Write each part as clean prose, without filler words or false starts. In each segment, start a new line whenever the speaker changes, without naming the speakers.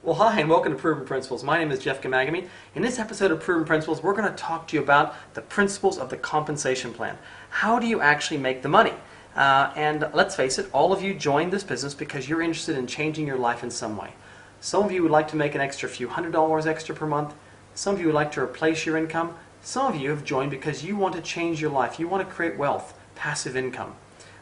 Well, hi, and welcome to Proven Principles. My name is Jeff Gamagami. In this episode of Proven Principles, we're going to talk to you about the principles of the compensation plan. How do you actually make the money? And let's face it, all of you joined this business because you're interested in changing your life in some way. Some of you would like to make an extra few $100 extra per month. Some of you would like to replace your income. Some of you have joined because you want to change your life. You want to create wealth, passive income.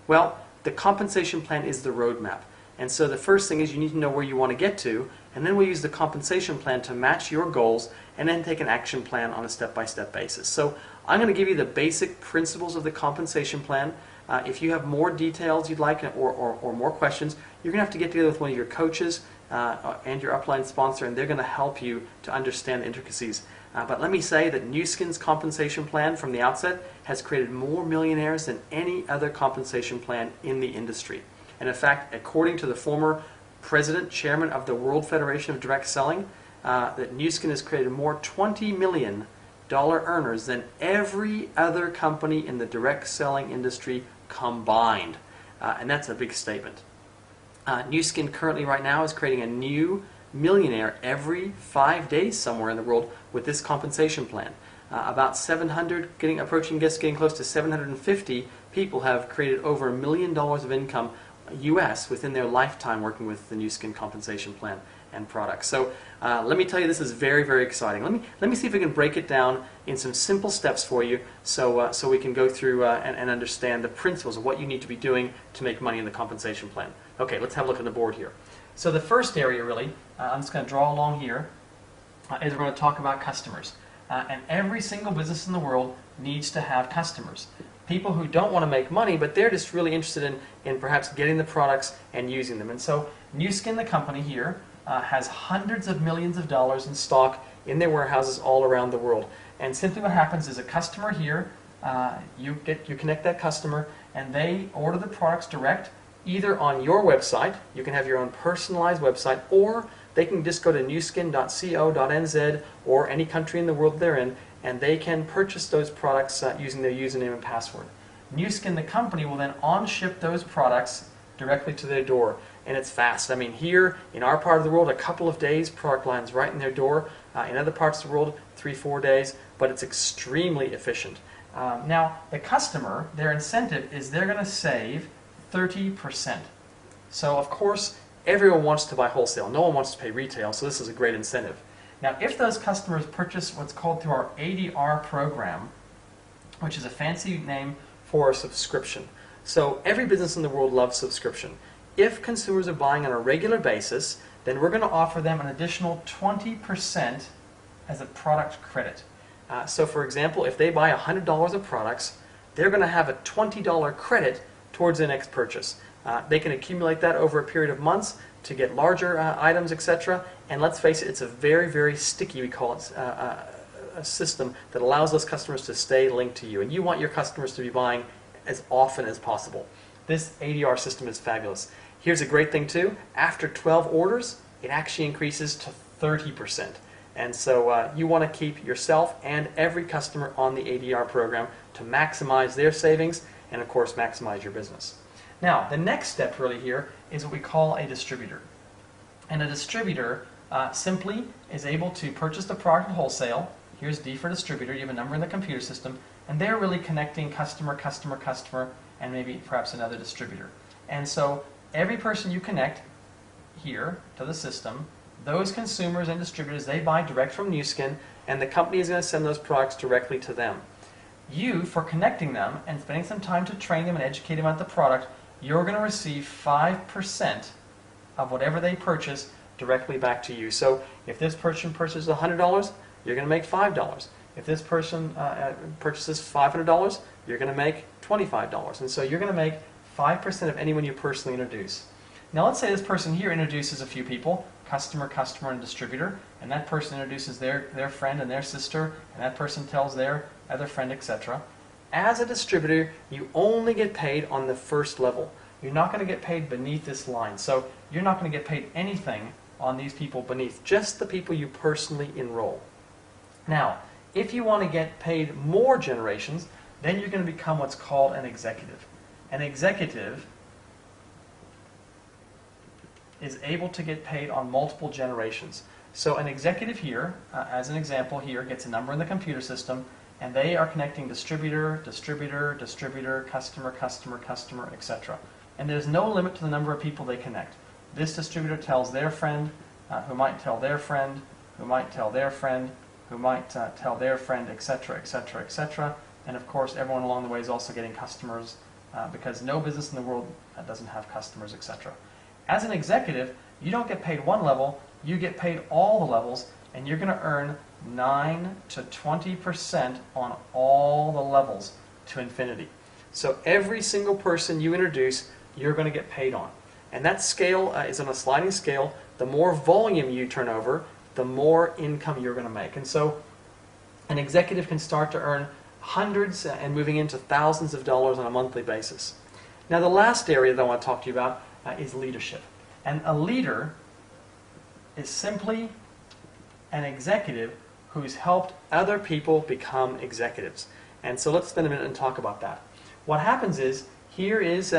Well, the compensation plan is the roadmap. And so the first thing is you need to know where you want to get to, and then we'll use the compensation plan to match your goals and then take an action plan on a step-by-step basis. So I'm going to give you the basic principles of the compensation plan. If you have more details you'd like or more questions, you're going to have to get together with one of your coaches and your upline sponsor, and they're going to help you to understand the intricacies. But let me say that NuSkin's compensation plan from the outset has created more millionaires than any other compensation plan in the industry. And in fact, according to the former president, chairman of the World Federation of Direct Selling, that NuSkin has created more $20 million earners than every other company in the direct selling industry combined. And that's a big statement. NuSkin currently right now is creating a new millionaire every 5 days somewhere in the world with this compensation plan. About 700, approaching getting close to 750 people have created over $1 million of income US within their lifetime working with the NuSkin compensation plan and products. So let me tell you, this is very, very exciting. Let me see if we can break it down in some simple steps for you so we can go through and understand the principles of what you need to be doing to make money in the compensation plan. Okay, let's have a look at the board here. So the first area really, I'm just going to draw along here, is we're going to talk about customers. And every single business in the world needs to have customers. People who don't want to make money, but they're just really interested in perhaps getting the products and using them. And so NuSkin, the company here, has hundreds of millions of dollars in stock in their warehouses all around the world. And simply what happens is a customer here, you connect that customer, and they order the products direct, either on your website, you can have your own personalized website, or they can just go to nuskin.co.nz or any country in the world they're in, and they can purchase those products using their username and password. NuSkin, the company, will then on-ship those products directly to their door, and it's fast. I mean, here in our part of the world, a couple of days, product lands right in their door. In other parts of the world, 3-4 days, but it's extremely efficient. Now, the customer, their incentive is they're going to save 30%. So, of course, everyone wants to buy wholesale. No one wants to pay retail, so this is a great incentive. Now, if those customers purchase what's called through our ADR program, which is a fancy name for a subscription. So every business in the world loves subscription. If consumers are buying on a regular basis, then we're going to offer them an additional 20% as a product credit. So for example, if they buy $100 of products, they're going to have a $20 credit towards their next purchase. They can accumulate that over a period of months to get larger items, etc. And let's face it, it's a very, very sticky, we call it, a system that allows those customers to stay linked to you. And you want your customers to be buying as often as possible. This ADR system is fabulous. Here's a great thing too. After 12 orders, it actually increases to 30%. And so you want to keep yourself and every customer on the ADR program to maximize their savings and, of course, maximize your business. Now, the next step really here is what we call a distributor. And a distributor simply is able to purchase the product at wholesale. Here's D for distributor. You have a number in the computer system. And they're really connecting customer, customer, customer, and maybe perhaps another distributor. And so every person you connect here to the system, those consumers and distributors, they buy direct from NuSkin, and the company is going to send those products directly to them. You, for connecting them and spending some time to train them and educate them about the product, you're going to receive 5% of whatever they purchase directly back to you. So if this person purchases $100, you're going to make $5. If this person purchases $500, you're going to make $25. And so you're going to make 5% of anyone you personally introduce. Now let's say this person here introduces a few people, customer, customer, and distributor, and that person introduces their friend and their sister, and that person tells their other friend, etc. As a distributor, you only get paid on the first level. You're not going to get paid beneath this line. So you're not going to get paid anything on these people beneath, just the people you personally enroll. Now, if you want to get paid more generations, then you're going to become what's called an executive. An executive is able to get paid on multiple generations. So an executive here, as an example here, gets a number in the computer system, and they are connecting distributor, distributor, distributor, customer, customer, customer, etc. And there's no limit to the number of people they connect. This distributor tells their friend, who might tell their friend, who might tell their friend, who might tell their friend, etc., etc., etc. And of course, everyone along the way is also getting customers, because no business in the world doesn't have customers, etc. As an executive, you don't get paid one level, you get paid all the levels, and you're going to earn 9 to 20% on all the levels to infinity. So every single person you introduce, you're going to get paid on. And that scale is on a sliding scale. The more volume you turn over, the more income you're going to make. And so an executive can start to earn hundreds and moving into thousands of dollars on a monthly basis. Now the last area that I want to talk to you about is leadership. And a leader is simply an executive who's helped other people become executives. And so let's spend a minute and talk about that. What happens is, here is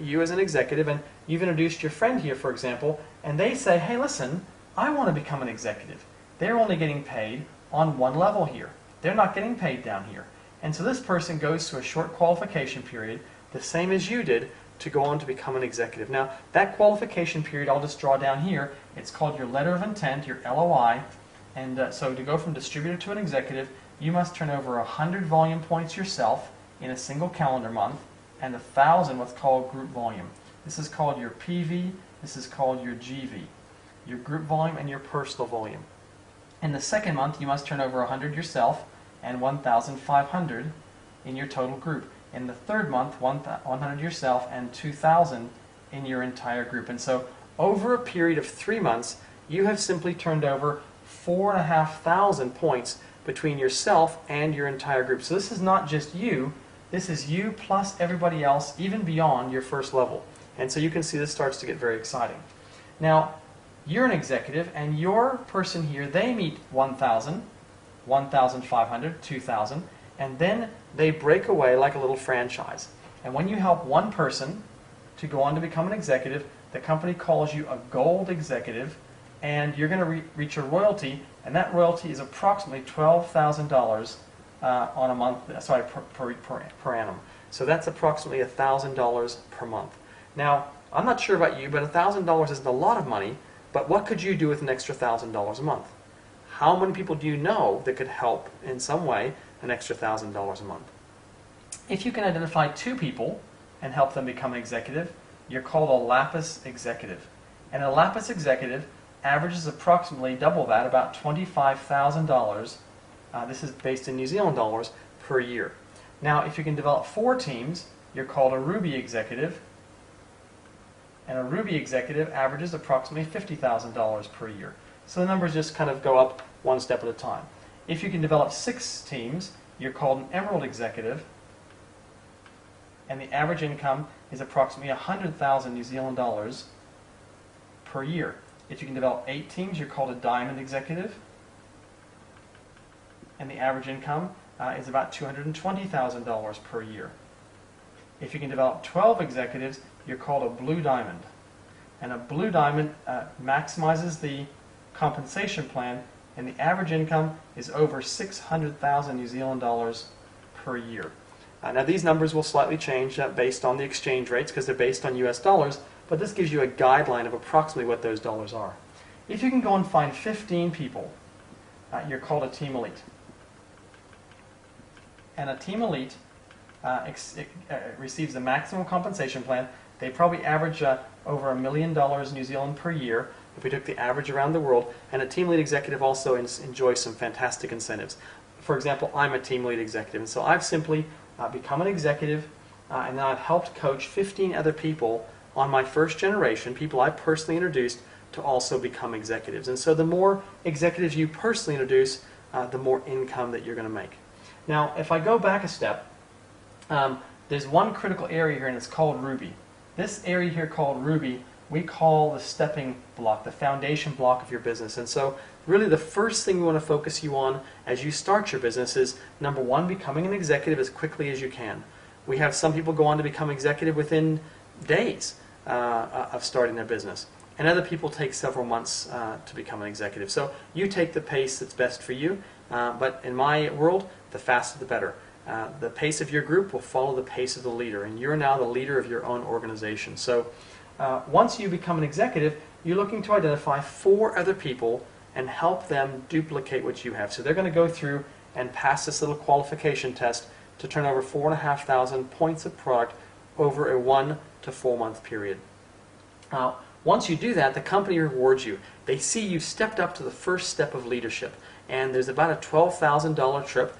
you as an executive, and you've introduced your friend here, for example, and they say, hey, listen, I want to become an executive. They're only getting paid on one level here. They're not getting paid down here. And so this person goes through a short qualification period, the same as you did, to go on to become an executive. Now, that qualification period, I'll just draw down here. It's called your letter of intent, your LOI. And so to go from distributor to an executive, you must turn over 100 volume points yourself in a single calendar month, and 1,000 what's called group volume. This is called your PV, this is called your GV, your group volume and your personal volume. In the second month, you must turn over 100 yourself and 1,500 in your total group. In the third month, 100 yourself and 2,000 in your entire group. And so over a period of 3 months, you have simply turned over 4,500 points between yourself and your entire group. So this is not just you, this is you plus everybody else, even beyond your first level. And so you can see this starts to get very exciting. Now, you're an executive, and your person here, they meet 1,000, 1,500, 2,000, and then they break away like a little franchise. And when you help one person to go on to become an executive, the company calls you a gold executive, and you're going to reach a royalty, and that royalty is approximately $12,000 on a month, sorry, per annum. So that's approximately $1,000 per month. Now, I'm not sure about you, but $1,000 isn't a lot of money, but what could you do with an extra $1,000 a month? How many people do you know that could help in some way an extra $1,000 a month? If you can identify 2 people and help them become an executive, you're called a lapis executive. And a lapis executive averages approximately double that, about $25,000. This is based in New Zealand dollars per year. Now, if you can develop 4 teams, you're called a ruby executive. And a ruby executive averages approximately $50,000 per year. So the numbers just kind of go up one step at a time. If you can develop 6 teams, you're called an emerald executive, and the average income is approximately 100,000 New Zealand dollars per year. If you can develop 8 teams, you're called a diamond executive, and the average income is about $220,000 per year. If you can develop 12 executives, you're called a blue diamond. And a blue diamond maximizes the compensation plan, and the average income is over 600,000 New Zealand dollars per year. Now these numbers will slightly change based on the exchange rates, because they're based on US dollars, but this gives you a guideline of approximately what those dollars are. If you can go and find 15 people, you're called a team elite. And a team elite receives the maximum compensation plan. They probably average over $1 million New Zealand per year if we took the average around the world. And a team lead executive also enjoys some fantastic incentives. For example, I'm a team lead executive, and so I've simply become an executive, and then I've helped coach 15 other people on my first generation, people I personally introduced, to also become executives. And so the more executives you personally introduce, the more income that you're going to make. Now, if I go back a step, there's one critical area here, and it's called Ruby. This area here called Ruby, we call the stepping block, the foundation block of your business. And so really the first thing we want to focus you on as you start your business is, number 1, becoming an executive as quickly as you can. We have some people go on to become executive within days of starting their business. and other people take several months to become an executive. So you take the pace that's best for you, but in my world, the faster the better. The pace of your group will follow the pace of the leader, and you're now the leader of your own organization. So once you become an executive, you're looking to identify 4 other people and help them duplicate what you have. So they're going to go through and pass this little qualification test to turn over 4,500 points of product over a 1 to 4 month period. Once you do that, the company rewards you. They see you stepped up to the first step of leadership, and there's about a $12,000 trip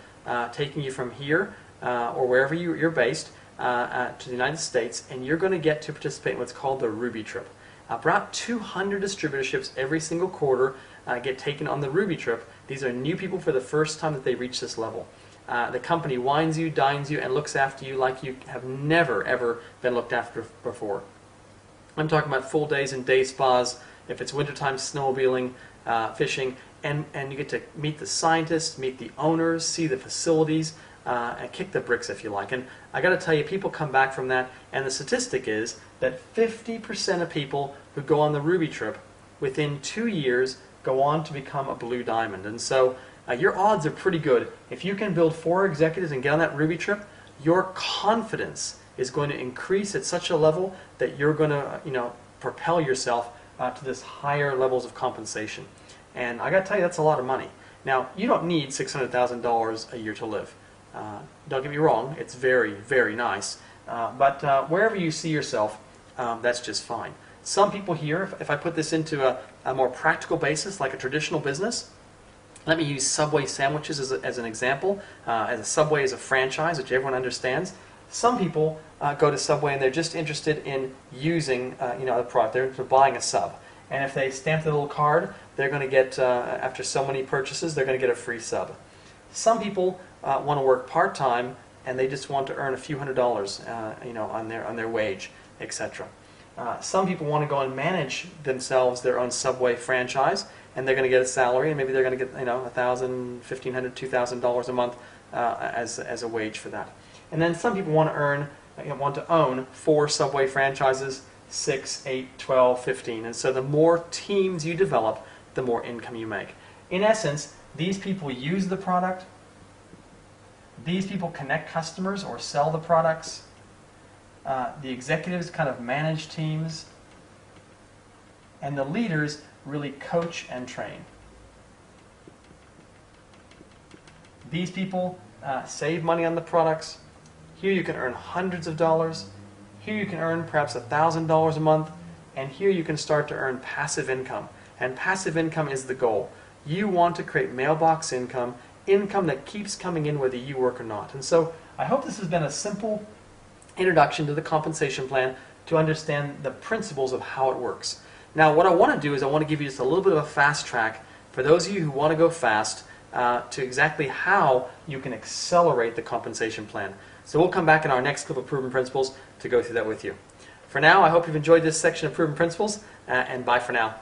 taking you from here or wherever you're based to the United States, and you're going to get to participate in what's called the Ruby trip. About 200 distributorships every single quarter get taken on the Ruby trip. These are new people for the first time that they reach this level. The company wines you, dines you, and looks after you like you have never, ever been looked after before. I'm talking about full days and day spas, if it's wintertime, snowmobiling, fishing, and you get to meet the scientists, meet the owners, see the facilities, and kick the bricks if you like. And I got to tell you, people come back from that, and the statistic is that 50% of people who go on the Ruby trip within 2 years go on to become a blue diamond. And so your odds are pretty good. If you can build 4 executives and get on that Ruby trip, your confidence is going to increase at such a level that you're going to, propel yourself to this higher levels of compensation. And I got to tell you, that's a lot of money. Now, you don't need $600,000 a year to live. Don't get me wrong, it's very, very nice. But wherever you see yourself, that's just fine. Some people here, if I put this into a more practical basis, like a traditional business, let me use Subway sandwiches as an example. As a Subway is a franchise, which everyone understands. Some people go to Subway and they're just interested in using the product. They're buying a sub. And if they stamp the little card, they're going to get, after so many purchases, they're going to get a free sub. Some people want to work part-time and they just want to earn a few $100s on their wage, etc. Some people want to go and manage themselves their own Subway franchise, and they're going to get a salary, and maybe they're going to get $1,000, $1,500, $2,000 a month as a wage for that. And then some people want to own 4 Subway franchises, 6, 8, 12, 15. And so the more teams you develop, the more income you make. In essence, these people use the product. These people connect customers or sell the products. The executives kind of manage teams. And the leaders really coach and train. These people save money on the products. Here you can earn hundreds of dollars. Here you can earn perhaps $1,000 a month. And here you can start to earn passive income. And passive income is the goal. You want to create mailbox income, income that keeps coming in whether you work or not. And so I hope this has been a simple introduction to the compensation plan to understand the principles of how it works. Now what I want to do is I want to give you just a little bit of a fast track for those of you who want to go fast to exactly how you can accelerate the compensation plan. So we'll come back in our next clip of Proven Principles to go through that with you. For now, I hope you've enjoyed this section of Proven Principles, and bye for now.